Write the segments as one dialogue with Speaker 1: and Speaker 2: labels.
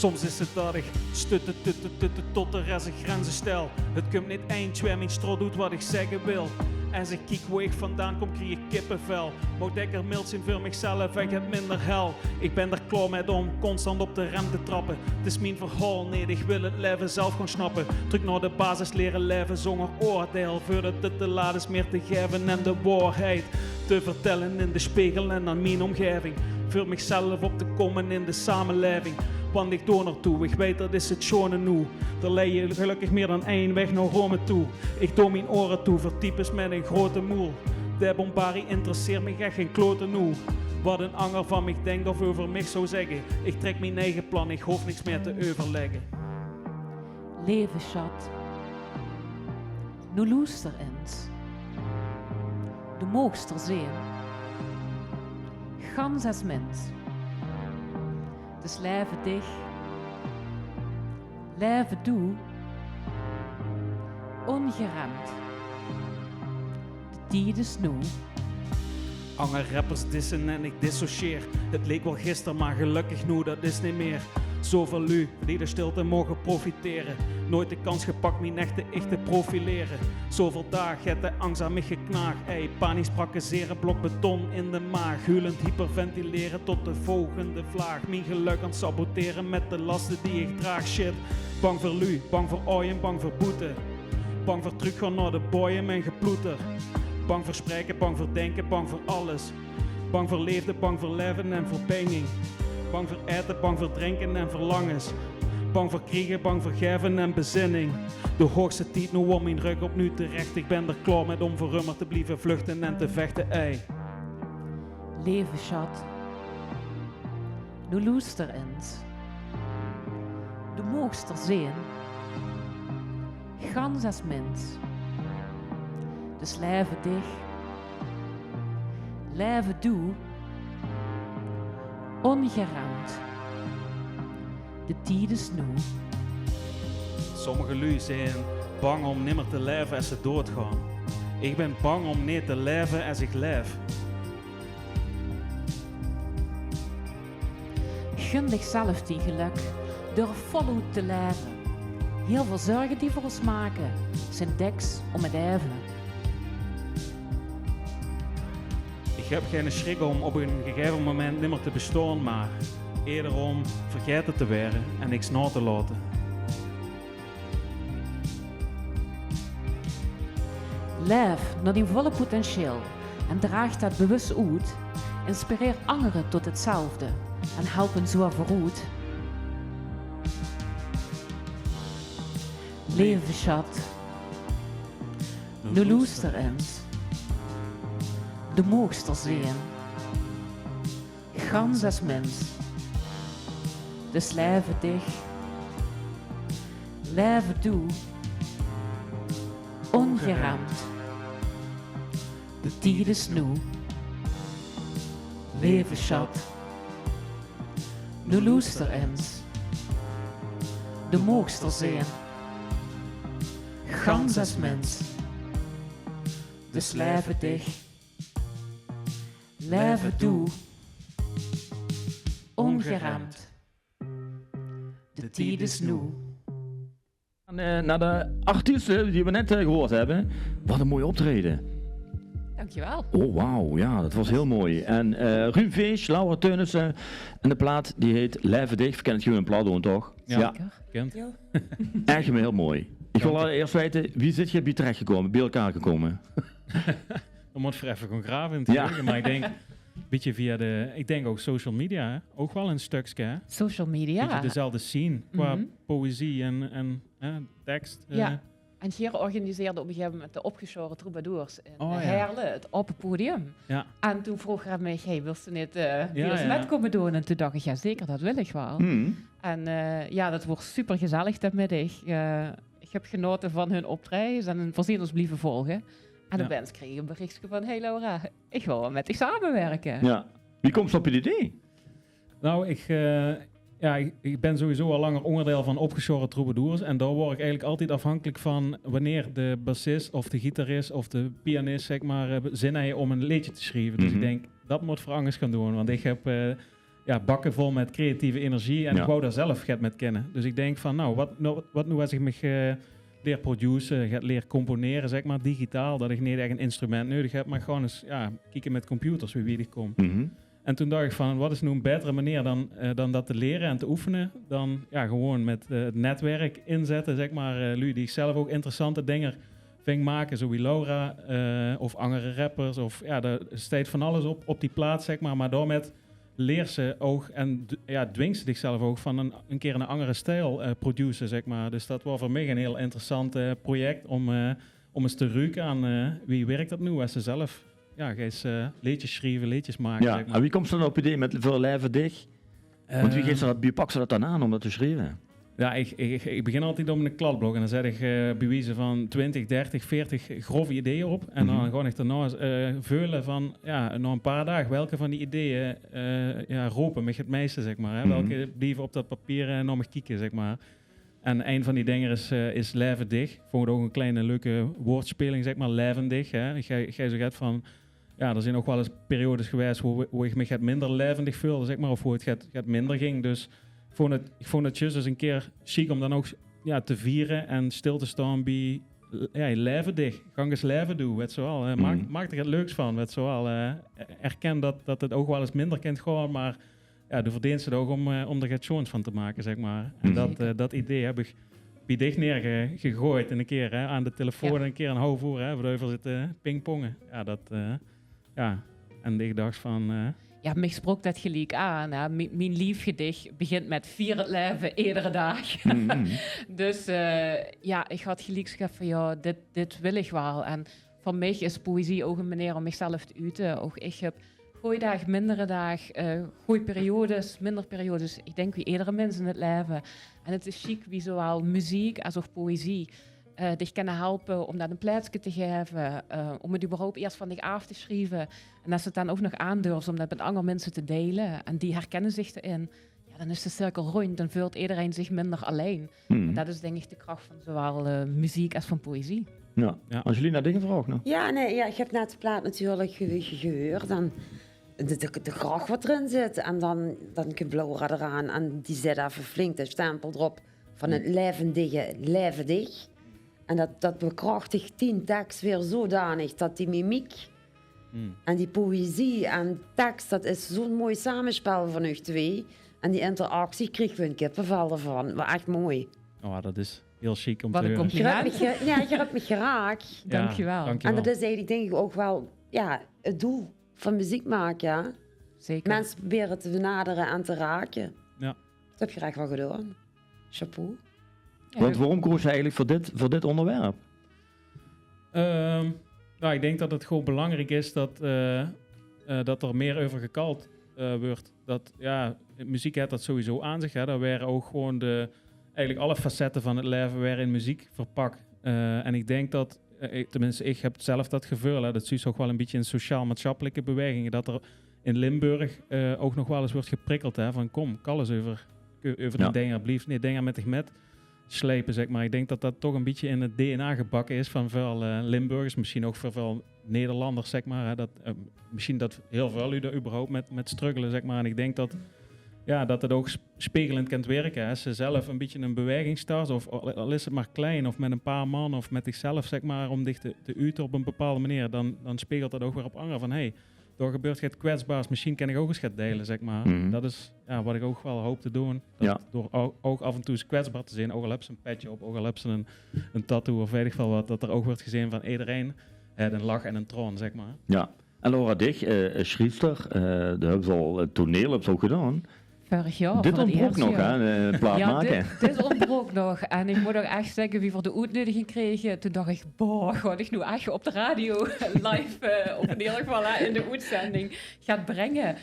Speaker 1: Soms is het dat ik stutte tot de rest ik grenzen stel. Het komt niet eind, waar mijn stro doet wat ik zeggen wil. Als ik kijk waar ik vandaan kom, krijg ik kippenvel. Moet ik er mild zijn voor mezelf, ik heb minder hel. Ik ben er klaar met om constant op de rem te trappen. Het is mijn verhaal, nee, ik wil het leven zelf gaan snappen. Terug naar de basis leren leven zonder oordeel. Voordat het te laat is meer te geven en de waarheid te vertellen in de spiegel en aan mijn omgeving. Voor mezelf op te komen in de samenleving. Want ik doe naartoe, ik weet dat is het schone nu. Er leid je gelukkig meer dan één weg naar Rome toe. Ik doe mijn oren toe voor types met een grote moel. De bombardie interesseert me echt geen klote nu. Wat een anger van mij denkt of over mij zou zeggen. Ik trek mijn eigen plan, ik hoef niks meer te overleggen.
Speaker 2: Leven, schat. Nu luister eens. Du moogst er zien. Gans als mens. Dus leven dich. Leven doe. Ongeremd. De tijd is nu.
Speaker 1: Anger rappers dissen en ik dissocieer. Het leek wel gisteren, maar gelukkig nu, dat is niet meer. Zoveel lui, die de stilte mogen profiteren. Nooit de kans gepakt, mijn echte ik te profileren. Zoveel dagen, het de angst aan mij geknaagd. Panisch prakkezeren, blok beton in de maag. Huilend hyperventileren tot de volgende vlaag. Mijn geluk aan het saboteren met de lasten die ik draag. Shit, bang voor lui, bang voor ooien, bang voor boete. Bang voor teruggaan naar de boeien en geploeter. Bang voor spreken, bang voor denken, bang voor alles. Bang voor leefde, bang voor leven en voor penging. Bang voor eten, bang voor drinken en verlangens. Bang voor kriegen, bang voor geven en bezinning. De hoogste tijd nu om mijn rug opnieuw terecht. Ik ben er klaar met om voor rummer te blijven vluchten en te vechten, ei.
Speaker 2: Leven, schat. Nu luister eens. Du moogst er zien. Gans als mens. Dus leven dich. Leven doe. Ongeremd. De tijd is nu.
Speaker 1: Sommige lui zijn bang om nimmer te leven als ze doodgaan. Ik ben bang om niet te leven als ik leef.
Speaker 2: Gun zichzelf die geluk. Durf voluit te leven. Heel veel zorgen die voor ons maken. Zijn deks om het even.
Speaker 1: Ik heb geen schrik om op een gegeven moment nimmer te bestaan, maar eerder om vergeten te worden en niks na te laten.
Speaker 2: Leef naar die volle potentieel en draag dat bewust uit. Inspireer anderen tot hetzelfde en help hen zo vooruit. Leven, schat. Nu luister eens. De moogst er zien. Gans als mens. Dus leven dich. Leven doe. Ongeremd. De tijd is nu. Leven, schat. Nu luister eens. De moogst er zien. Gans als mens. Dus leven dich. Leven doe. Ongeremd. De tijd is nu.
Speaker 3: Naar de artiesten die we net gehoord hebben. Wat een mooi optreden.
Speaker 2: Dankjewel.
Speaker 3: Oh wauw, ja, dat was heel mooi. En Ruud Vees, Laura Teunissen en de plaat die heet Leven Dicht. Kent je een plaat doen toch?
Speaker 1: Ja, kent.
Speaker 3: Echt heel mooi. Ik wil eerst weten, wie zit je bij terecht gekomen, bij elkaar gekomen?
Speaker 1: Dan moet je even gaan graven in het geheugen, maar ik denk een beetje via ik denk ook social media, hè? Ook wel een stukje, hè?
Speaker 2: Social media.
Speaker 1: Beetje dezelfde scene qua poëzie en tekst.
Speaker 2: Ja. En hier organiseerde op een gegeven moment de opgeschoren troubadours in
Speaker 1: Oh, ja.
Speaker 2: Heerlen, het open podium.
Speaker 1: Ja.
Speaker 2: En toen vroeg hij mij, hey, wil je niet weer eens
Speaker 1: ja.
Speaker 2: met komen doen? En toen dacht ik, ja zeker, dat wil ik wel. En ja, dat wordt super gezellig dat middag. Ik heb genoten van hun optredens en hun voorzieners blijven volgen. En de bands kregen een berichtje van, hey Laura, ik wil wel met je samenwerken.
Speaker 3: Ja. Wie komt op je idee?
Speaker 1: Nou, ik ben sowieso al langer onderdeel van opgeschoren troubadours. En daar word ik eigenlijk altijd afhankelijk van wanneer de bassist of de gitarist of de pianist, zeg maar, zin heeft om een liedje te schrijven. Dus ik denk, dat moet Frangers gaan doen. Want ik heb bakken vol met creatieve energie. En ik wou daar zelf gaat met kennen. Dus ik denk van, wat nu als ik me leer produceren, ga leer componeren, zeg maar, digitaal. Dat ik niet echt een instrument nodig heb, maar gewoon eens kijken met computers wie ik kom.
Speaker 3: Mhm.
Speaker 1: En toen dacht ik van, wat is nu een betere manier dan dat te leren en te oefenen? Dan gewoon met het netwerk inzetten, zeg maar. Lui die ik zelf ook interessante dingen ving maken, zo wie Laura of andere rappers. Of er staat van alles op die plaats, zeg maar. Maar door met leer ze ook en dwingt ze zichzelf ook van een keer een andere stijl produceren, zeg maar. Dus dat was voor mij een heel interessant project om eens te ruiken aan wie werkt dat nu als ze zelf... Ja, ga eens liedjes schrijven, liedjes maken.
Speaker 3: Ja,
Speaker 1: zeg maar.
Speaker 3: en wie komt er dan op idee met veel lijven dicht? Want wie pakt ze dat dan aan om dat te schrijven?
Speaker 1: Ja, ik begin altijd op een kladblok en dan zet ik bewijzen van 20, 30, 40 grove ideeën op. En dan ga ik daarna veulen van, na een paar dagen, welke van die ideeën roepen me het meeste, zeg maar. Hè? Welke blijven op dat papier nog maar kijken, zeg maar. En een van die dingen is levendig. Vond ook een kleine leuke woordspeling, zeg maar, levendig. Hè? Ik ga zo gaat van... Ja, er zijn ook wel eens periodes geweest hoe ik me gaat minder levendig voelde, zeg maar, of hoe het gaat minder ging. Dus ik vond het juist eens een keer chic om dan ook te vieren en stil te staan bij levendig. Ga eens leven doen, weet je wel. Maak er het leuks van, weet je wel. Erken dat het ook wel eens minder kan gaan, maar de verdient ze het ook om er het schoons van te maken, zeg maar. En dat idee heb ik bij dicht neergegooid en een keer aan de telefoon een keer een houvoer, waardoor zitten pingpongen. En ik dacht van...
Speaker 2: mij sprak dat gelijk aan. Hè. Mijn liefgedicht begint met 4 het leven, iedere dag. Dus ik had gelijk gezegd van dit wil ik wel. En voor mij is poëzie ook een manier om mezelf te uiten. Ook ik heb goeie dagen, mindere dagen, goeie periodes, minder periodes. Ik denk wie iedere mens in het leven. En het is chic wie zowel muziek als ook poëzie dich kunnen helpen om dat een plaatsje te geven, om het überhaupt eerst van dich af te schrijven. En als ze het dan ook nog aandurft om dat met andere mensen te delen en die herkennen zich erin, dan is de cirkel rond, dan voelt iedereen zich minder alleen. En dat is denk ik de kracht van zowel muziek als van poëzie.
Speaker 3: Ja. Angelina, dingen vraag nog?
Speaker 4: Ik heb net de plaat natuurlijk gehoord. Dan de graag wat erin zit. En dan komt Laura eraan en die zet even flink de stempel erop van het levendig. En dat bekrachtigt 10 tekst weer zodanig dat die mimiek en die poëzie en tekst, dat is zo'n mooi samenspel van u twee. En die interactie kreeg we een kippenvel ervan. Maar echt mooi.
Speaker 1: Oh, dat is heel chic om
Speaker 2: Wat
Speaker 1: te
Speaker 2: een
Speaker 1: horen.
Speaker 2: compliment.
Speaker 4: Je hebt me geraakt.
Speaker 2: Dankjewel.
Speaker 4: En dat is eigenlijk denk ik ook wel het doel van muziek maken. Ja?
Speaker 2: Zeker.
Speaker 4: Mensen proberen te benaderen en te raken.
Speaker 1: Ja.
Speaker 4: Dat heb je echt wel gedaan. Chapeau.
Speaker 3: Want waarom koos je eigenlijk voor dit onderwerp?
Speaker 1: Ik denk dat het gewoon belangrijk is dat er meer over gekald wordt. Dat muziek heeft dat sowieso aan zich. Daar waren ook gewoon eigenlijk alle facetten van het leven weer in muziek verpakt. En ik denk dat, tenminste ik heb zelf dat gevoel, dat is ook wel een beetje een sociaal-maatschappelijke beweging, dat er in Limburg ook nog wel eens wordt geprikkeld, van kom, kal eens over die dingen, blieft niet dingen met zich met slepen, zeg maar. Ik denk dat dat toch een beetje in het DNA gebakken is van veel Limburgers, misschien ook voor veel Nederlanders, zeg maar. Misschien dat heel veel u er überhaupt met struggelen, zeg maar. En ik denk dat het ook spiegelend kan werken. Als ze zelf een beetje een beweging start, of al is het maar klein, of met een paar man, of met zichzelf, zeg maar, om dich te uiten op een bepaalde manier, dan spiegelt dat ook weer op anderen van, hey, door gebeurt het kwetsbaars, misschien kan ik ook eens gaan delen, zeg maar. Dat is wat ik ook wel hoop te doen. Door ook af en toe eens kwetsbaar te zijn, ook al heb ze een petje op, ook al heb ze een tattoo of weet ik veel wat, dat er ook wordt gezien van iedereen een lach en een troon, zeg maar.
Speaker 3: Ja, en Laura Dich, schrijfster, daar hebben ze al toneel heb ze ook gedaan.
Speaker 2: Vorig jaar.
Speaker 3: Dit ontbrook nog, hè, plaat maken.
Speaker 2: Dit ontbrook nog. En ik moet ook echt zeggen, wie voor de uitnodiging kreeg, toen dacht ik, ga ik nu echt op de radio live, of in ieder geval in de uitzending, gaat brengen.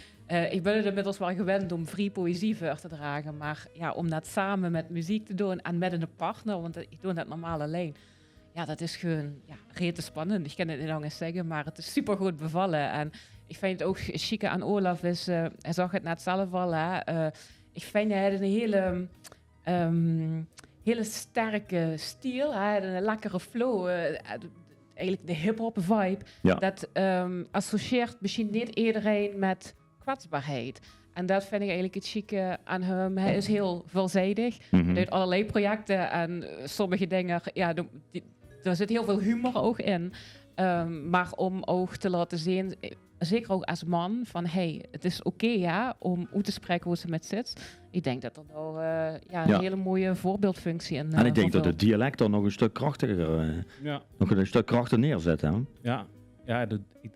Speaker 2: Ik ben het inmiddels wel gewend om free poëzie voor te dragen, maar om dat samen met muziek te doen en met een partner, want ik doe dat normaal alleen. Ja, dat is gewoon rete spannend. Ik kan het niet anders zeggen, maar het is super goed bevallen. En ik vind het ook chique aan Olaf is, hij zag het net zelf al, ik vind hij een hele sterke stijl, hij had een lekkere flow, eigenlijk de hip-hop vibe. Ja. Dat associeert misschien niet iedereen met kwetsbaarheid. En dat vind ik eigenlijk het chique aan hem. Hij is heel veelzijdig.
Speaker 3: Mhm.
Speaker 2: Hij doet allerlei projecten en sommige dingen, ja, er zit heel veel humor ook in. Maar om ook te laten zien, zeker ook als man, van hey, het is oké ja, om uit te spreken hoe ze met zit. Ik denk dat er nou een hele mooie voorbeeldfunctie in
Speaker 3: En ik denk dat
Speaker 2: vervult.
Speaker 3: het dialect dan nog een stuk krachtiger, nog een stuk krachtiger neerzet. Hè?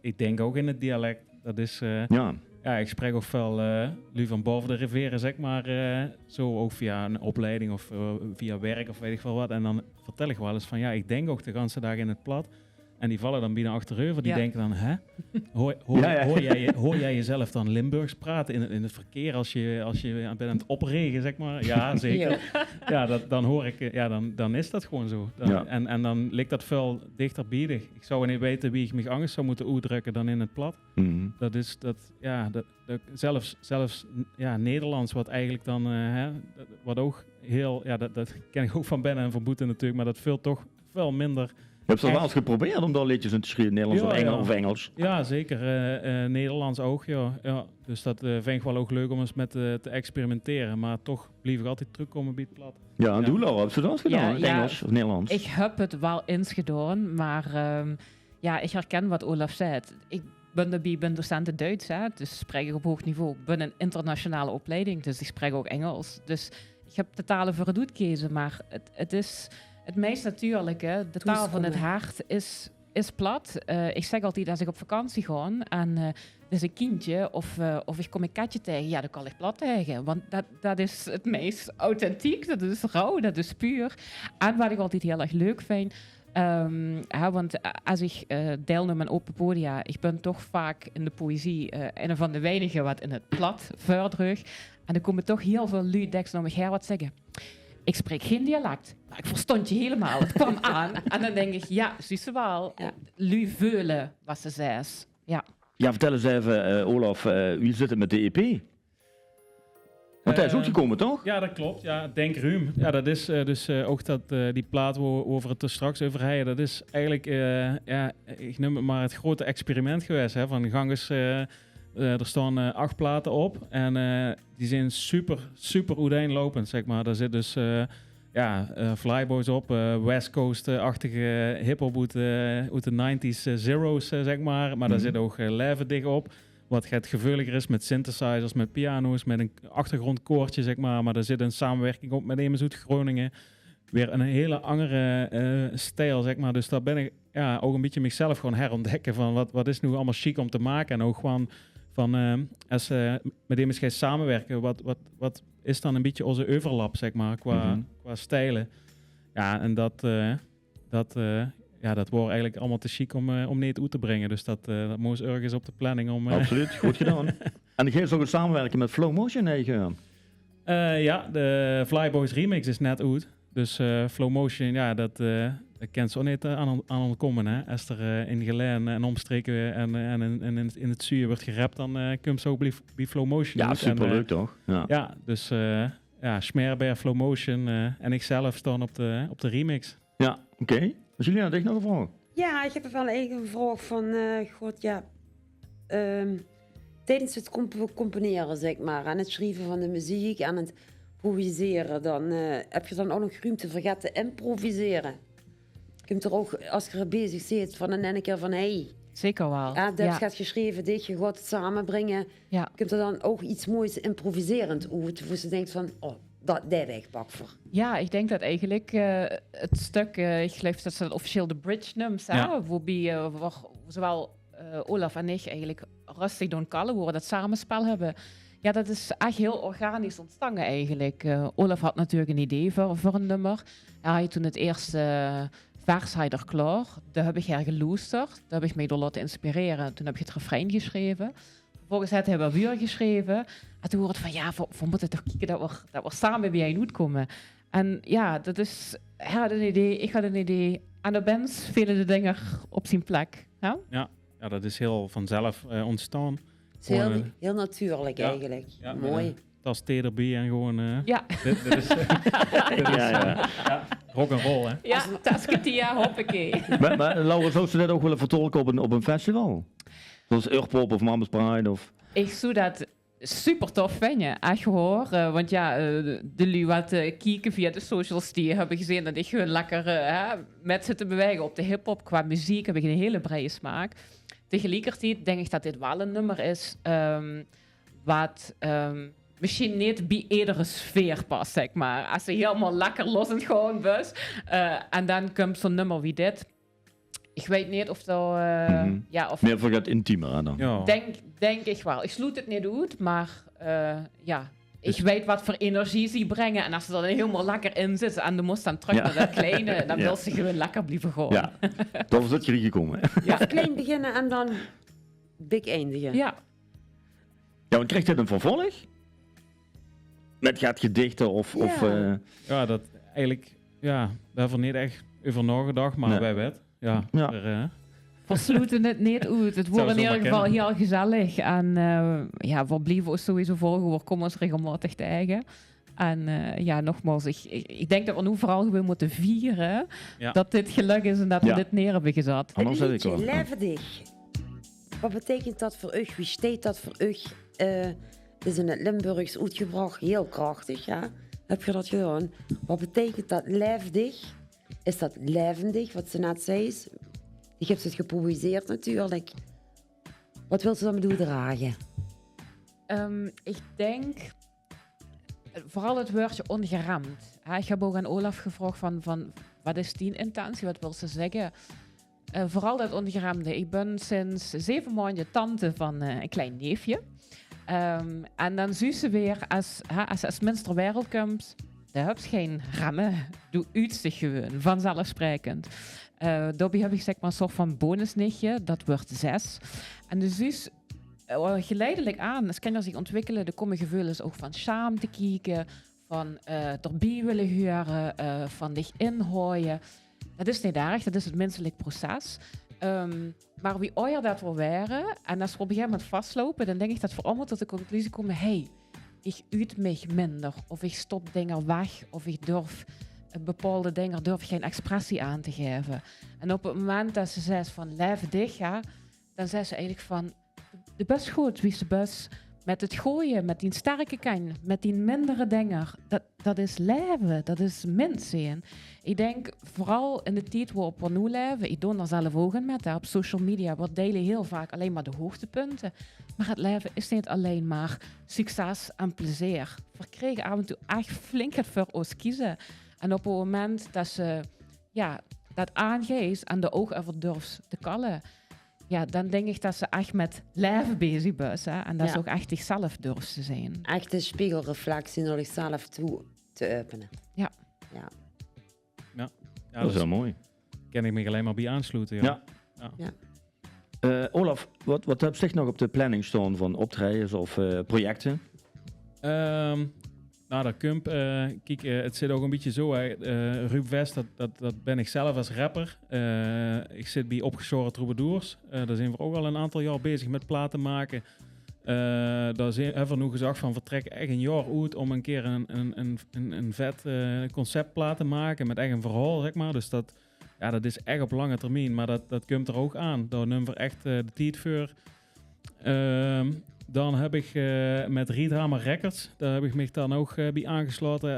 Speaker 1: Ik denk ook in het dialect. Dat is...
Speaker 3: Ja.
Speaker 1: Ja, ik spreek ook veel nu van boven de rivieren, zeg maar, zo ook via een opleiding of via werk of weet ik veel wat. En dan vertel ik wel eens van, ja, ik denk ook de ganse dag in het plat. En die vallen dan binnen achterover, die denken dan, hè? Hoor jij jezelf dan Limburgs praten in het verkeer als je bent aan het opregen, zeg maar? Ja, zeker. Dan hoor ik, dan is dat gewoon zo. En dan ligt dat veel dichterbij. Ik zou niet weten wie ik me anders zou moeten uitdrukken dan in het plat.
Speaker 3: Mhm.
Speaker 1: Zelfs Nederlands, wat eigenlijk dan, wat ook heel, dat ken ik ook van Ben en van Boete natuurlijk, maar dat veel toch veel minder.
Speaker 3: Je hebt wel eens geprobeerd om daar liedjes in te schrijven, Nederlands of Engels.
Speaker 1: Ja, zeker. Nederlands ook, ja. Dus dat vind ik wel ook leuk om eens met te experimenteren. Maar toch blijf ik altijd terugkomen bij het plat.
Speaker 3: Ja, en doe Laura, heb je dat eens gedaan? Het Engels of Nederlands?
Speaker 2: Ik heb het wel eens gedaan, maar ik herken wat Olaf zei. Ik ben docent in Duits, hè, dus spreek ik op hoog niveau. Ik ben een internationale opleiding, dus ik spreek ook Engels. Dus ik heb de talen voor het uitkiezen, maar het is... Het meest natuurlijke, de taal van het hart, is plat. Ik zeg altijd als ik op vakantie ga en er is een kindje of ik kom een katje tegen, ja, dan kan ik plat tegen. Want dat is het meest authentiek, dat is rauw, dat is puur. En wat ik altijd heel erg leuk vind, want als ik deelneem aan open podia, ik ben toch vaak in de poëzie een van de weinigen wat in het plat voordrug. En dan komen toch heel veel lui deks naar me wat zeggen. Ik spreek geen dialect, maar ik verstond je helemaal. Het kwam aan en dan denk ik, ja, zie ze wel.
Speaker 4: Ja.
Speaker 2: Lui veulen, wat ze zei. Ja.
Speaker 3: Ja, vertel eens even, Olaf, wie zit het met de EP? Want hij is ook gekomen, toch?
Speaker 1: Ja, dat klopt. Ja, Denk Ruim. Ja, dat is ook die plaat waar we over het er straks over rijden. Dat is eigenlijk, ik noem het maar het grote experiment geweest. Hè, van Ganges, er staan 8 platen op en die zijn super uiteenlopend, zeg maar. Daar zit dus Flyboys op, West Coast-achtige hip-hop uit de 90s zeros, zeg maar. Maar daar zit ook Levendig op, wat het gevoeliger is met synthesizers, met piano's, met een achtergrondkoortje, zeg maar. Maar daar zit een samenwerking op met Emerzoet Groningen. Weer een hele andere stijl, zeg maar. Dus daar ben ik ook een beetje mezelf gewoon herontdekken van wat is nu allemaal chic om te maken. En ook gewoon van als met MSG samenwerken, wat is dan een beetje onze overlap, zeg maar, qua stijlen. Ja, en dat wordt eigenlijk allemaal te chic om niet uit te brengen. Dus dat moest ergens op de planning om...
Speaker 3: Absoluut, goed gedaan. En dan geeft ook een samenwerking met Flow Motion,
Speaker 1: de Flyboys remix is net uit. Dus Flow Motion, dat kent ze ook niet aan ontkomen. Hè? Als er in Geleen en omstreken en in het zuur wordt gerapt, dan komt ze ook bij Flow Motion.
Speaker 3: Ja, superleuk toch?
Speaker 1: Ja, dus Schmerber, Flow Motion en ikzelf staan op de remix.
Speaker 3: Ja, oké. Was jullie nou echt nog een vraag?
Speaker 4: Ja, ik heb wel eigenlijk een vraag van, tijdens het componeren, zeg maar, aan het schrijven van de muziek, aan het improviseren, dan heb je dan ook nog ruimte voor te improviseren. Je kunt er ook, als je er bezig zit, van dan een keer van, hey,
Speaker 2: Zeker wel.
Speaker 4: dat gaat geschreven, dit, je gaat het samenbrengen.
Speaker 2: Ja.
Speaker 4: Je kunt er dan ook iets moois improviserend uit, waar ze denkt van, dat wegpak voor.
Speaker 2: Ja, ik denk dat eigenlijk het stuk, ik geloof dat ze dat officieel de bridge noemt, waarbij zowel Olaf en ik eigenlijk rustig doen kallen, waar we dat samenspel hebben. Ja, dat is echt heel organisch ontstaan eigenlijk. Olaf had natuurlijk een idee voor een nummer. Hij had toen het eerste vers er klaar. Daar heb ik her geloosterd. Daar heb ik mij door laten inspireren. Toen heb ik het refrein geschreven. Vervolgens had hij wel weer geschreven. En toen hoorde het van, we moeten toch kijken dat we samen bij een uitkomen. En ja, dat is, hij had een idee, ik had een idee. En de bands vielen de dingen op zijn plek. Ja,
Speaker 1: dat is heel vanzelf ontstaan.
Speaker 4: Het is heel natuurlijk eigenlijk.
Speaker 1: Ja,
Speaker 4: mooi.
Speaker 1: Tas thee erbij en gewoon...
Speaker 2: Ja.
Speaker 1: Dit is rock'n'roll, hè?
Speaker 2: Ja, tasketia, hoppakee.
Speaker 3: Maar Laura, zou ze dat ook willen vertolken op een festival? Zoals Urpop of Mama's Pride of...
Speaker 2: Ik zou dat super tof vind je, echt hoor. Want de lui wat kijken via de socials die hebben gezien dat ik gewoon lekker met zitten bewegen op de hip-hop. Qua muziek heb ik een hele brede smaak. Tegelijkertijd denk ik dat dit wel een nummer is wat misschien niet bij iedere sfeer past, zeg maar. Als ze helemaal lekker los en gewoon was. En dan komt zo'n nummer wie dit. Ik weet niet of dat... of
Speaker 3: Meer voor het intiemer dan.
Speaker 1: Ja.
Speaker 2: Denk ik wel. Ik sluit het niet uit, maar ik weet wat voor energie ze brengen. En als ze er dan helemaal lekker in zitten en de moest dan terug naar dat kleine, dan wil ze gewoon lekker blijven gewoon.
Speaker 3: Ja, dat was het je gekomen.
Speaker 4: Ja. Klein beginnen en dan big eindigen.
Speaker 2: Ja.
Speaker 3: Ja, want krijgt dit een vervolg? Met gaat gedichten of...
Speaker 4: Ja.
Speaker 1: Ja, dat eigenlijk, daar hebben we niet echt over nagedacht, maar
Speaker 3: Nee.
Speaker 1: wij weten. Ja,
Speaker 3: Ja.
Speaker 2: Versloten het niet uit. Het wordt in
Speaker 1: zomaar
Speaker 2: ieder geval
Speaker 1: kunnen.
Speaker 2: heel gezellig. En we blijven ons sowieso volgen. We komen ons regelmatig tegen. En nogmaals, ik denk dat we nu vooral gewoon moeten vieren dat dit geluk is en dat we dit neer hebben gezet.
Speaker 3: Anders
Speaker 4: Het
Speaker 3: had ik
Speaker 4: liedje,
Speaker 3: wel.
Speaker 4: Levendig. Wat betekent dat voor u? Wie steekt dat voor u? Het is in het Limburgs uitgebracht, heel krachtig, ja. Heb je dat gedaan? Wat betekent dat levendig? Is dat levendig, wat ze net zei? Die heeft het gepubliceerd natuurlijk. Wat wil ze dan bedoel dragen?
Speaker 2: Ik denk vooral het woordje ongeramd. Ik heb ook aan Olaf gevraagd van wat is die intentie, wat wil ze zeggen? Vooral dat ongeramde. Ik ben sinds 7 maanden tante van een klein neefje. En dan zie ze weer, als minster wereld komt, daar heb je geen rammen. Doe uit zich gewoon, vanzelfsprekend. Daarbij heb ik zeg maar een soort van bonusnichtje, dat wordt 6. En de zus, geleidelijk aan, als kinderen zich ontwikkelen, er komen gevoelens ook van schaamte kijken, van erbij willen horen, van dich inhooien. Dat is niet erg, dat is het menselijk proces. Maar wie ooit dat wil waren, en als we op een gegeven moment vastlopen, dan denk ik dat we allemaal tot de conclusie komen, hey, ik uit mij minder, of ik stop dingen weg, of ik durf bepaalde dingen, durf geen expressie aan te geven. En op het moment dat ze zegt van levendig, dan zegt ze eigenlijk van, de bus goed, wie is de bus? Met het gooien, met die sterke kan, met die mindere dingen. Dat is leven, dat is mens zijn. Ik denk, vooral in de tijd waarop we nu leven, ik doe er zelf ook in met, op social media, we delen heel vaak alleen maar de hoogtepunten. Maar het leven is niet alleen maar succes en plezier. We krijgen af en toe echt flink het voor ons kiezen. En op het moment dat ze dat aangeeft en de oog even durft te kallen, dan denk ik dat ze echt met leven bezig is. Hè? En dat ze ook echt zichzelf durft te zijn.
Speaker 4: Echt een spiegelreflectie naar zichzelf toe te openen.
Speaker 2: Ja.
Speaker 3: Dat is wel mooi.
Speaker 1: Kan ik me alleen maar bij aansluiten.
Speaker 3: Ja. Olaf, wat heb je nog op de planning staan van optredens of projecten?
Speaker 1: Dat komt. Kijk, het zit ook een beetje zo. Ruud West, dat ben ik zelf als rapper. Ik zit bij Opgeschoren Troubadours. Daar zijn we ook al een aantal jaar bezig met platen maken. Daar hebben we nu gezegd van, we trekken echt een jaar uit om een keer een vet conceptplaat te maken met echt een verhaal, zeg maar. Dus dat is echt op lange termijn, maar dat komt er ook aan. Daar nemen we echt de tijd voor. Dan heb ik met Riethammer Records, daar heb ik me dan ook bij aangesloten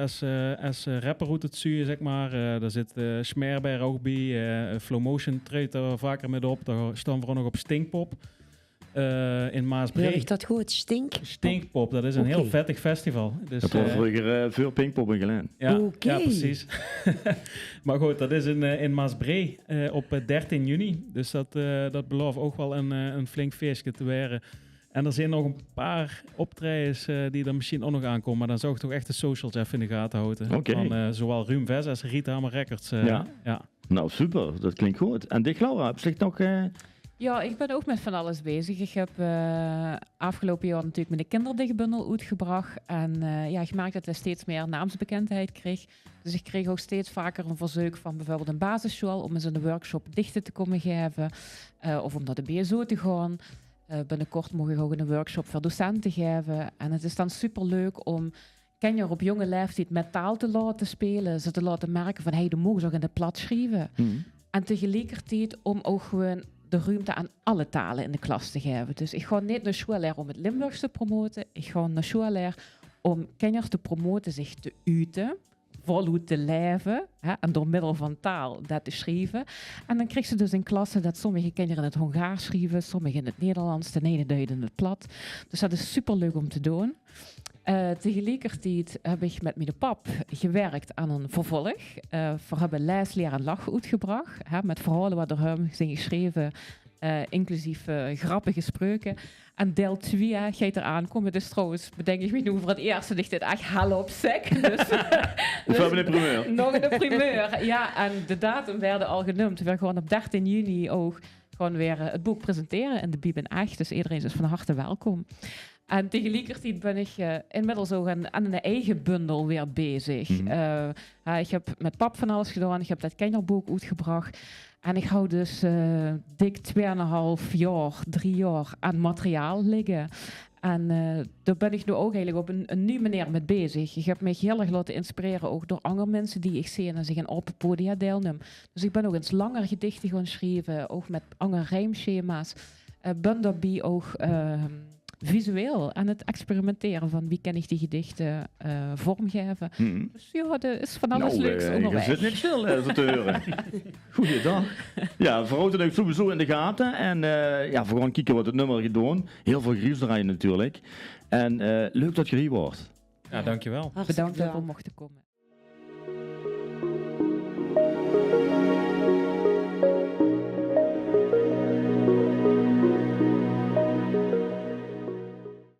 Speaker 1: als rapper uit het zuiden, zeg maar. Daar zit Smerber ook bij, Flowmotion treedt er vaker mee op. Daar staan we ook nog op Stinkpop in Maasbree.
Speaker 4: Hoor ik dat goed?
Speaker 1: Stinkpop, dat is een heel vettig festival. Dus,
Speaker 3: Dat was vroeger veel Pinkpop in Geleen.
Speaker 1: ja,
Speaker 4: Oké.
Speaker 1: ja, precies. Maar goed, dat is in Maasbree op 13 juni. Dus dat belooft ook wel een flink feestje te worden. En er zijn nog een paar optredens die er misschien ook nog aankomen. Maar dan zou ik toch echt de socials even in de gaten houden.
Speaker 3: Oké.
Speaker 1: Van zowel Ruum Vest als Riethammer Records. Ja.
Speaker 3: Nou, super. Dat klinkt goed. En dich, Laura, heb je nog...
Speaker 2: Ja, ik ben ook met van alles bezig. Ik heb afgelopen jaar natuurlijk mijn kinderdichtbundel uitgebracht. En ik merk dat hij steeds meer naamsbekendheid kreeg. Dus ik kreeg ook steeds vaker een verzoek van bijvoorbeeld een basisschool om eens in de workshop dichten te komen geven. Of om naar de BSO te gaan. Binnenkort mag ik ook een workshop voor docenten geven. En het is dan superleuk om kinderen op jonge leeftijd met taal te laten spelen. Ze te laten merken van, hey, de mogen ook in de plat schrijven. En tegelijkertijd om ook gewoon de ruimte aan alle talen in de klas te geven. Dus ik ga niet naar school om het Limburgs te promoten. Ik ga naar school om kinderen te promoten zich te uiten, voluit te leven, hè, en door middel van taal dat te schrijven. En dan kreeg ze dus in klassen dat sommige kinderen in het Hongaars schrijven, sommige in het Nederlands, de ene duiden in het plat. Dus dat is superleuk om te doen. Tegelijkertijd heb ik met mijn pap gewerkt aan een vervolg. We hebben les, leer en lach uitgebracht. Hè, met verhalen wat door hem zijn geschreven, inclusief grappige spreuken. En deel 2 gaat eraan komen. Dus trouwens, bedenk ik me nu voor het eerste ligt dit echt hal op sec. Dus,
Speaker 3: we hebben een primeur.
Speaker 2: Nog een primeur. Ja, en de datum werden al genoemd. We gaan op 13 juni ook gewoon weer het boek presenteren in de Bib en Echt. Dus iedereen is van harte welkom. En tegelijkertijd ben ik inmiddels ook aan een eigen bundel weer bezig. Ik heb met pap van alles gedaan. Ik heb dat kinderboek uitgebracht. En ik hou dus dik 2,5 jaar, 3 jaar aan materiaal liggen. En daar ben ik nu ook eigenlijk op een nieuwe manier mee bezig. Ik heb me heel erg laten inspireren ook door andere mensen die ik zie en zich in open podia deelnemen. Dus ik ben ook eens langer gedichten gaan schrijven, ook met andere rijmschema's. Ben daarbij ook visueel aan het experimenteren van wie kan ik die gedichten vormgeven. Dus ja, er is van alles leuks onderweg.
Speaker 3: Je zit niet stil zo te horen. Goeiedag. Ja, we houden het sowieso in de gaten. En we gaan kijken wat het nummer gedaan. Heel veel griefs draaien natuurlijk. En leuk dat je hier wordt.
Speaker 5: Ja, dankjewel.
Speaker 2: Bedankt dat we mochten komen.